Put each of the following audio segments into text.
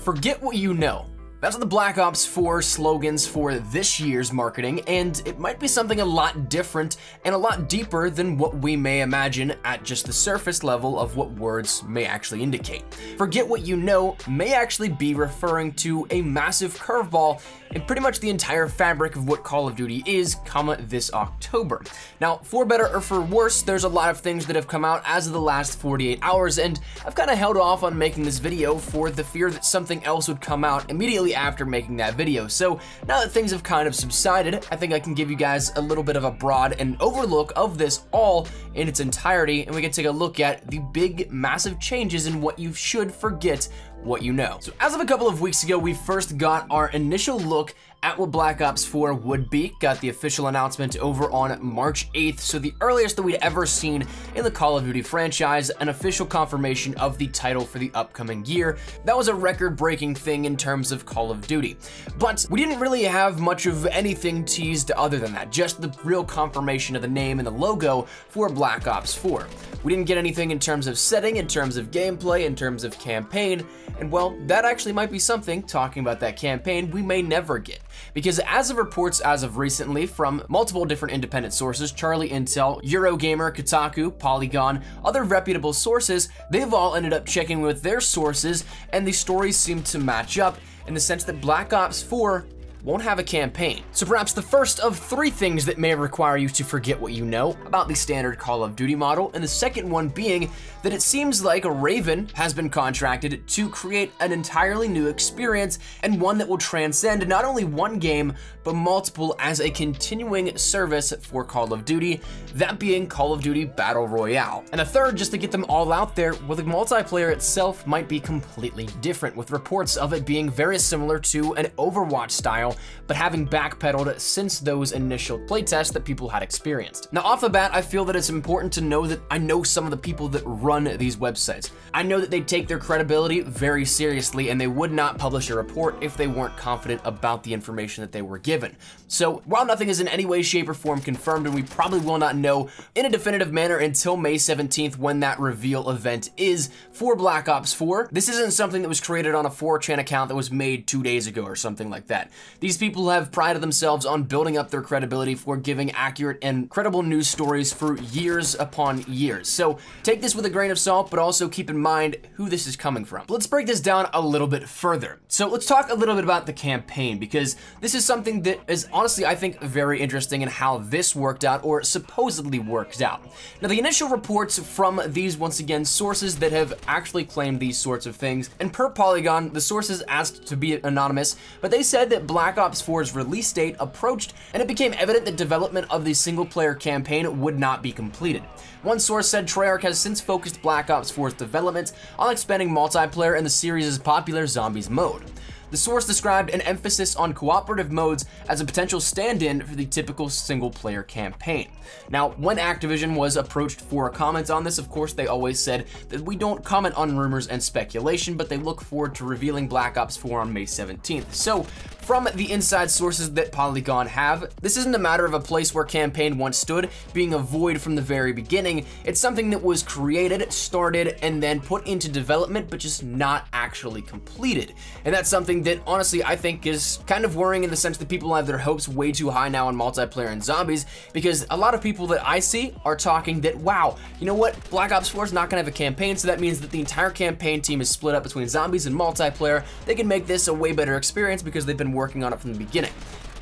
Forget what you know. That's the Black Ops 4 slogans for this year's marketing, and it might be something a lot different and a lot deeper than what we may imagine at just the surface level of what words may actually indicate. Forget what you know may actually be referring to a massive curveball in pretty much the entire fabric of what Call of Duty is, this October. Now, for better or for worse, there's a lot of things that have come out as of the last 48 hours, and I've kind of held off on making this video for the fear that something else would come out immediately after making that video. So now that things have kind of subsided, I think I can give you guys a little bit of a broad and overlook of this all in its entirety, and we can take a look at the big, massive changes in what you should forget what you know. So as of a couple of weeks ago, we first got our initial look at what Black Ops 4 would be. Got the official announcement over on March 8th, so the earliest that we'd ever seen in the Call of Duty franchise, an official confirmation of the title for the upcoming year. That was a record-breaking thing in terms of Call of Duty. But we didn't really have much of anything teased other than that, just the real confirmation of the name and the logo for Black Ops 4. We didn't get anything in terms of setting, in terms of gameplay, in terms of campaign, and well, that actually might be something, talking about that campaign, we may never get. Because as of reports as of recently from multiple different independent sources, Charlie Intel, Eurogamer, Kotaku, Polygon, other reputable sources, they've all ended up checking with their sources, and the stories seem to match up in the sense that Black Ops 4 won't have a campaign. So perhaps the first of three things that may require you to forget what you know about the standard Call of Duty model, and the second one being that it seems like Raven has been contracted to create an entirely new experience, and one that will transcend not only one game, but multiple as a continuing service for Call of Duty, that being Call of Duty Battle Royale. And a third, just to get them all out there, well, the multiplayer itself might be completely different, with reports of it being very similar to an Overwatch style, but having backpedaled since those initial playtests that people had experienced. Now, off the bat, I feel that it's important to know that I know some of the people that run these websites. I know that they take their credibility very seriously, and they would not publish a report if they weren't confident about the information that they were given. So while nothing is in any way, shape, or form confirmed, and we probably will not know in a definitive manner until May 17th when that reveal event is for Black Ops 4, this isn't something that was created on a 4chan account that was made 2 days ago or something like that. These people have prided themselves on building up their credibility for giving accurate and credible news stories for years upon years. So take this with a grain of salt, but also keep in mind who this is coming from. Let's break this down a little bit further. So let's talk a little bit about the campaign, because this is something that is honestly, I think, very interesting in how this worked out, or supposedly worked out. Now, the initial reports from these, once again, sources that have actually claimed these sorts of things, and per Polygon, the sources asked to be anonymous, but they said that Black Ops 4's release date approached, and it became evident that development of the single-player campaign would not be completed. One source said Treyarch has since focused Black Ops 4's development on expanding multiplayer in the series' popular Zombies mode. The source described an emphasis on cooperative modes as a potential stand-in for the typical single-player campaign. Now, when Activision was approached for a comment on this, of course, they always said that we don't comment on rumors and speculation, but they look forward to revealing Black Ops 4 on May 17th. So, from the inside sources that Polygon have, this isn't a matter of a place where campaign once stood being a void from the very beginning. It's something that was created, started, and then put into development, but just not actually completed. And that's something that honestly I think is kind of worrying, in the sense that people have their hopes way too high now on multiplayer and zombies, because a lot of people that I see are talking that, wow, you know what, Black Ops 4 is not gonna have a campaign, so that means that the entire campaign team is split up between zombies and multiplayer. They can make this a way better experience because they've been working on it from the beginning.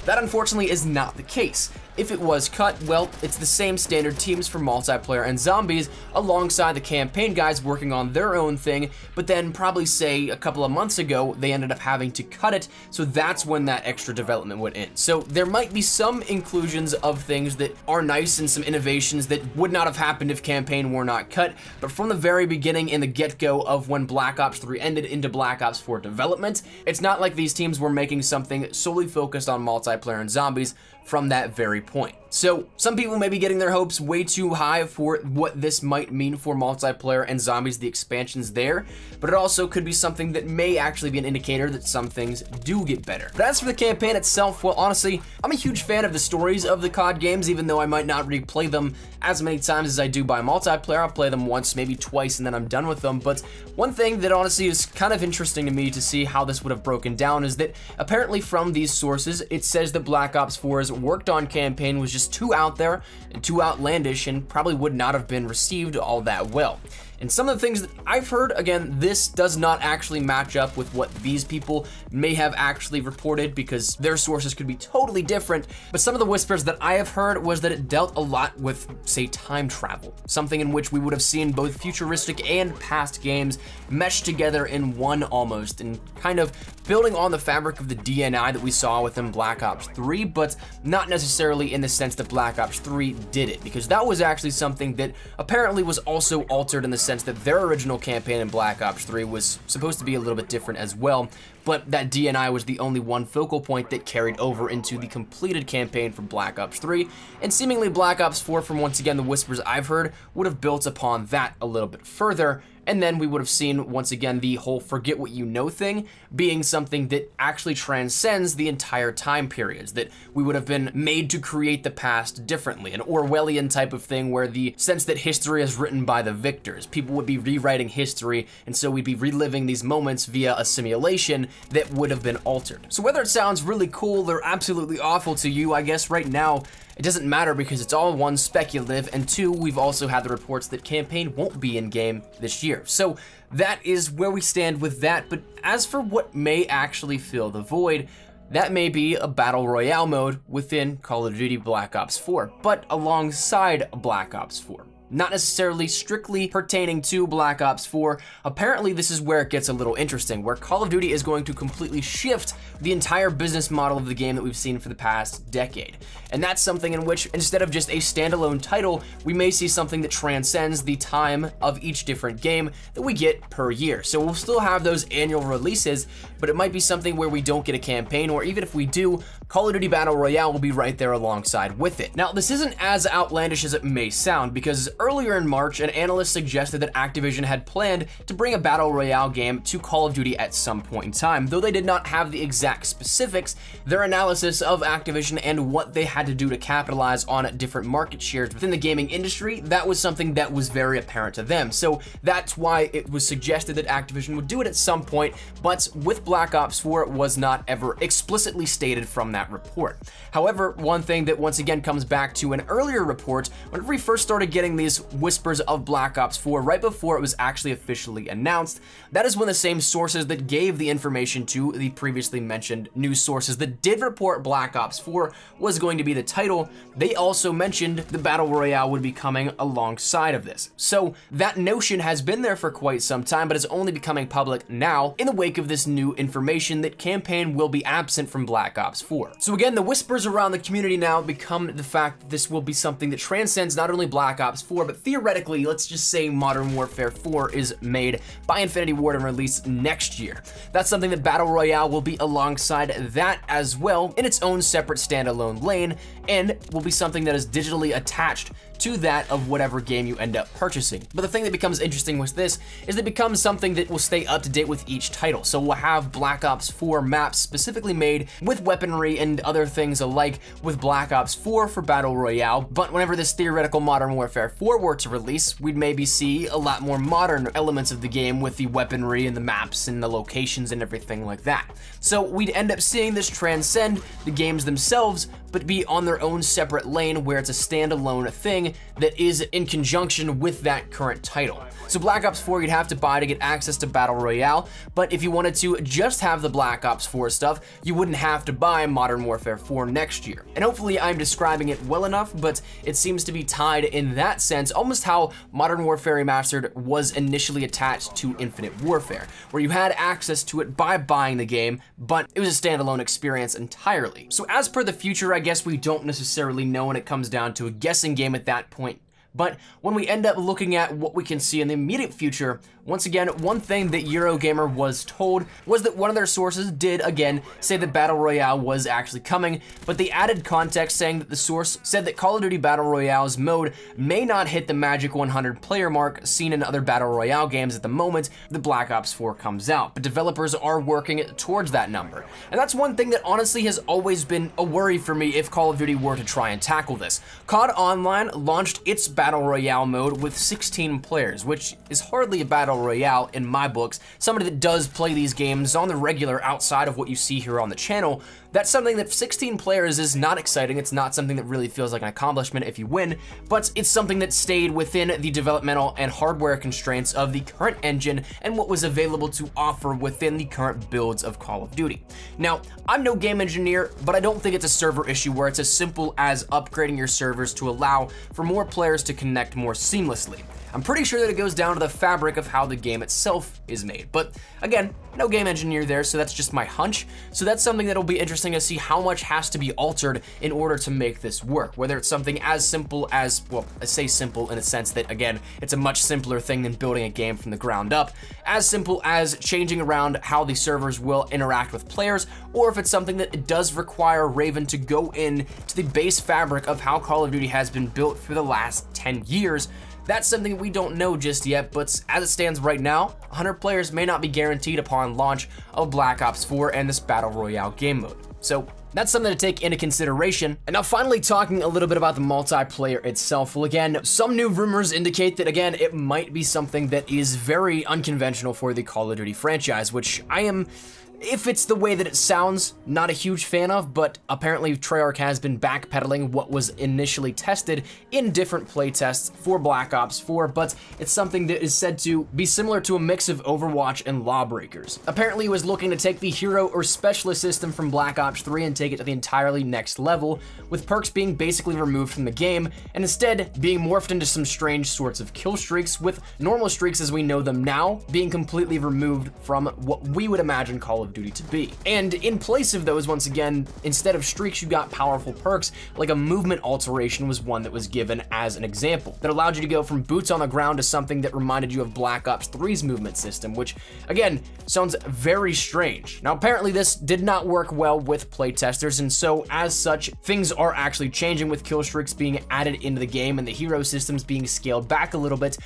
That unfortunately is not the case. If it was cut, well, it's the same standard teams for multiplayer and zombies alongside the campaign guys working on their own thing, but then probably say a couple of months ago, they ended up having to cut it, so that's when that extra development went in. So there might be some inclusions of things that are nice and some innovations that would not have happened if campaign were not cut, but from the very beginning, in the get-go of when Black Ops 3 ended into Black Ops 4 development, it's not like these teams were making something solely focused on multiplayer and zombies from that very point. So some people may be getting their hopes way too high for what this might mean for multiplayer and zombies, the expansions there, but it also could be something that may actually be an indicator that some things do get better. But as for the campaign itself, well, honestly, I'm a huge fan of the stories of the COD games, even though I might not replay them as many times as I do by multiplayer. I'll play them once, maybe twice, and then I'm done with them. But one thing that honestly is kind of interesting to me to see how this would have broken down is that apparently from these sources, it says that Black Ops 4's worked on campaign was just too out there and too outlandish and probably would not have been received all that well. And some of the things that I've heard, again, this does not actually match up with what these people may have actually reported because their sources could be totally different. But some of the whispers that I have heard was that it dealt a lot with, say, time travel, something in which we would have seen both futuristic and past games meshed together in one almost, and kind of building on the fabric of the DNI that we saw within Black Ops 3, but not necessarily in the sense that Black Ops 3 did it, because that was actually something that apparently was also altered in the sense that their original campaign in Black Ops 3 was supposed to be a little bit different as well, but that DNI was the only one focal point that carried over into the completed campaign from Black Ops 3, and seemingly Black Ops 4, from once again the whispers I've heard, would have built upon that a little bit further, and then we would have seen, once again, the whole forget what you know thing being something that actually transcends the entire time periods, that we would have been made to create the past differently, an Orwellian type of thing where the sense that history is written by the victors. People would be rewriting history, and so we'd be reliving these moments via a simulation that would have been altered. So whether it sounds really cool or absolutely awful to you, I guess right now, it doesn't matter because it's all one, speculative, and two, we've also had the reports that campaign won't be in game this year. So that is where we stand with that. But as for what may actually fill the void, that may be a battle royale mode within Call of Duty Black Ops 4, but alongside Black Ops 4. Not necessarily strictly pertaining to Black Ops 4. Apparently this is where it gets a little interesting, where Call of Duty is going to completely shift the entire business model of the game that we've seen for the past decade. And that's something in which, instead of just a standalone title, we may see something that transcends the time of each different game that we get per year. So we'll still have those annual releases, but it might be something where we don't get a campaign, or even if we do, Call of Duty Battle Royale will be right there alongside with it. Now, this isn't as outlandish as it may sound, because earlier in March, an analyst suggested that Activision had planned to bring a Battle Royale game to Call of Duty at some point in time. Though they did not have the exact specifics, their analysis of Activision and what they had to do to capitalize on different market shares within the gaming industry, that was something that was very apparent to them. So that's why it was suggested that Activision would do it at some point, but with Black Ops 4, it was not ever explicitly stated from that report. However, one thing that once again comes back to an earlier report, whenever we first started getting these whispers of Black Ops 4 right before it was actually officially announced, that is when the same sources that gave the information to the previously mentioned news sources that did report Black Ops 4 was going to be the title, they also mentioned the Battle Royale would be coming alongside of this. So that notion has been there for quite some time, but is only becoming public now in the wake of this new information that campaign will be absent from Black Ops 4. So again, the whispers around the community now become the fact that this will be something that transcends not only Black Ops 4, but theoretically, let's just say Modern Warfare 4 is made by Infinity Ward and released next year. That's something that Battle Royale will be alongside that as well in its own separate standalone lane, and will be something that is digitally attached to that of whatever game you end up purchasing. But the thing that becomes interesting with this is it becomes something that will stay up to date with each title. So we'll have Black Ops 4 maps specifically made with weaponry and other things alike with Black Ops 4 for Battle Royale, but whenever this theoretical Modern Warfare 4 were to release, we'd maybe see a lot more modern elements of the game with the weaponry and the maps and the locations and everything like that. So we'd end up seeing this transcend the games themselves, but be on their own separate lane where it's a standalone thing that is in conjunction with that current title. So Black Ops 4 you'd have to buy to get access to Battle Royale, but if you wanted to just have the Black Ops 4 stuff, you wouldn't have to buy Modern Warfare 4 next year. And hopefully I'm describing it well enough, but it seems to be tied in that sense, almost how Modern Warfare Remastered was initially attached to Infinite Warfare, where you had access to it by buying the game, but it was a standalone experience entirely. So as per the future, I guess we don't necessarily know when it comes down to a guessing game at that point. But when we end up looking at what we can see in the immediate future, once again, one thing that Eurogamer was told was that one of their sources did, again, say that Battle Royale was actually coming, but they added context saying that the source said that Call of Duty Battle Royale's mode may not hit the magic 100 player mark seen in other Battle Royale games at the moment the Black Ops 4 comes out, but developers are working towards that number. And that's one thing that honestly has always been a worry for me if Call of Duty were to try and tackle this. COD Online launched its Battle Royale mode with 16 players, which is hardly a Battle Royale in my books. Somebody that does play these games on the regular outside of what you see here on the channel, that's something that 16 players is not exciting. It's not something that really feels like an accomplishment if you win, but it's something that stayed within the developmental and hardware constraints of the current engine and what was available to offer within the current builds of Call of Duty. Now, I'm no game engineer, but I don't think it's a server issue where it's as simple as upgrading your servers to allow for more players to connect more seamlessly. I'm pretty sure that it goes down to the fabric of how the game itself is made. But again, no game engineer there, so that's just my hunch. So that's something that'll be interesting to see how much has to be altered in order to make this work. Whether it's something as simple as, well, I say simple in a sense that, again, it's a much simpler thing than building a game from the ground up. As simple as changing around how the servers will interact with players, or if it's something that it does require Raven to go in to the base fabric of how Call of Duty has been built for the last 10 years. That's something we don't know just yet, but as it stands right now, 100 players may not be guaranteed upon launch of Black Ops 4 and this Battle Royale game mode. So that's something to take into consideration. And now finally talking a little bit about the multiplayer itself. Well, again, some new rumors indicate that, again, it might be something that is very unconventional for the Call of Duty franchise, which I am, if it's the way that it sounds, not a huge fan of, but apparently Treyarch has been backpedaling what was initially tested in different playtests for Black Ops 4, but it's something that is said to be similar to a mix of Overwatch and Lawbreakers. Apparently it was looking to take the hero or specialist system from Black Ops 3 and take it to the entirely next level, with perks being basically removed from the game, and instead being morphed into some strange sorts of kill streaks, with normal streaks as we know them now being completely removed from what we would imagine Call of Duty to be. And in place of those, once again, instead of streaks, you got powerful perks, like a movement alteration was one that was given as an example, that allowed you to go from boots on the ground to something that reminded you of Black Ops 3's movement system, which, again, sounds very strange. Now, apparently this did not work well with playtesters, and so, as such, things are actually changing with kill streaks being added into the game and the hero systems being scaled back a little bit.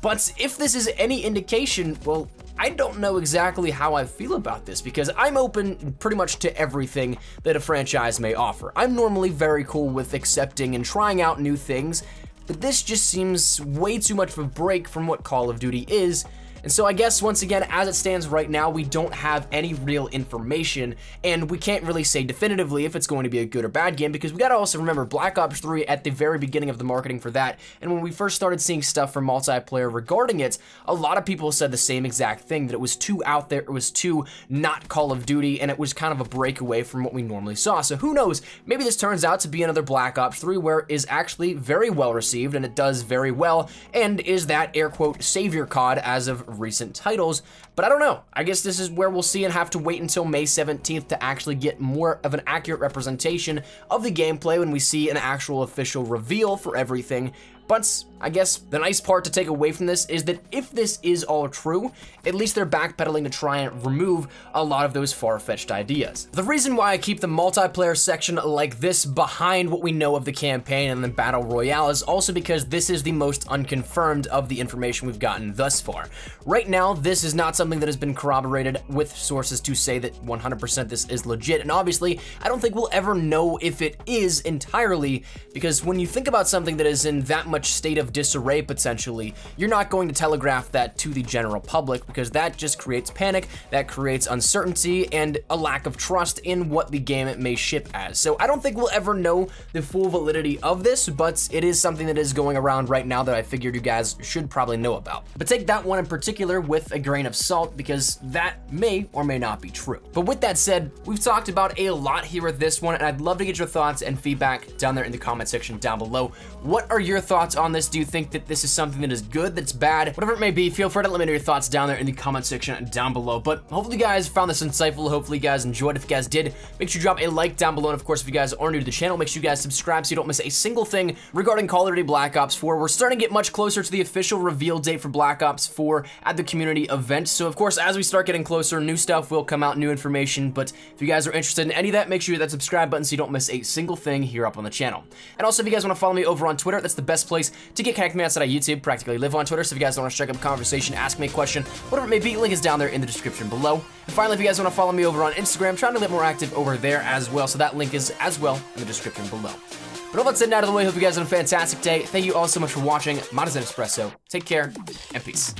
But if this is any indication, well, I don't know exactly how I feel about this, because I'm open pretty much to everything that a franchise may offer. I'm normally very cool with accepting and trying out new things, but this just seems way too much of a break from what Call of Duty is. And so I guess, once again, as it stands right now, we don't have any real information, and we can't really say definitively if it's going to be a good or bad game, because we gotta also remember Black Ops 3 at the very beginning of the marketing for that, and when we first started seeing stuff from multiplayer regarding it, a lot of people said the same exact thing, that it was too out there, it was too not Call of Duty, and it was kind of a breakaway from what we normally saw. So who knows, maybe this turns out to be another Black Ops 3 where it is actually very well received, and it does very well, and is that air quote savior COD as of recent titles, but I don't know. I guess this is where we'll see and have to wait until May 17th to actually get more of an accurate representation of the gameplay when we see an actual official reveal for everything. But I guess the nice part to take away from this is that if this is all true, at least they're backpedaling to try and remove a lot of those far-fetched ideas. The reason why I keep the multiplayer section like this behind what we know of the campaign and the Battle Royale is also because this is the most unconfirmed of the information we've gotten thus far. Right now, this is not something that has been corroborated with sources to say that 100% this is legit, and obviously, I don't think we'll ever know if it is entirely, because when you think about something that is in that much state of disarray potentially, you're not going to telegraph that to the general public, because that just creates panic, that creates uncertainty, and a lack of trust in what the game may ship as. So I don't think we'll ever know the full validity of this, but it is something that is going around right now that I figured you guys should probably know about. But take that one in particular with a grain of salt, because that may or may not be true. But with that said, we've talked about a lot here with this one, and I'd love to get your thoughts and feedback down there in the comment section down below. What are your thoughts thoughts on this? Do you think that this is something that is good, that's bad? Whatever it may be, feel free to let me know your thoughts down there in the comment section down below. But hopefully you guys found this insightful. Hopefully you guys enjoyed. If you guys did, make sure you drop a like down below. And of course, if you guys are new to the channel, make sure you guys subscribe so you don't miss a single thing regarding Call of Duty Black Ops 4. We're starting to get much closer to the official reveal date for Black Ops 4 at the community event. So of course, as we start getting closer, new stuff will come out, new information. But if you guys are interested in any of that, make sure you hit that subscribe button so you don't miss a single thing here up on the channel. And also, if you guys want to follow me over on Twitter, that's the best place to get connected with me outside of YouTube. Practically live on Twitter, so if you guys want to strike up a conversation, ask me a question, whatever it may be, link is down there in the description below. And finally, if you guys want to follow me over on Instagram, I'm trying to get more active over there as well, so that link is as well in the description below. But all that said and out of the way, hope you guys have a fantastic day. Thank you all so much for watching. Mine is Espresso. Take care, and peace.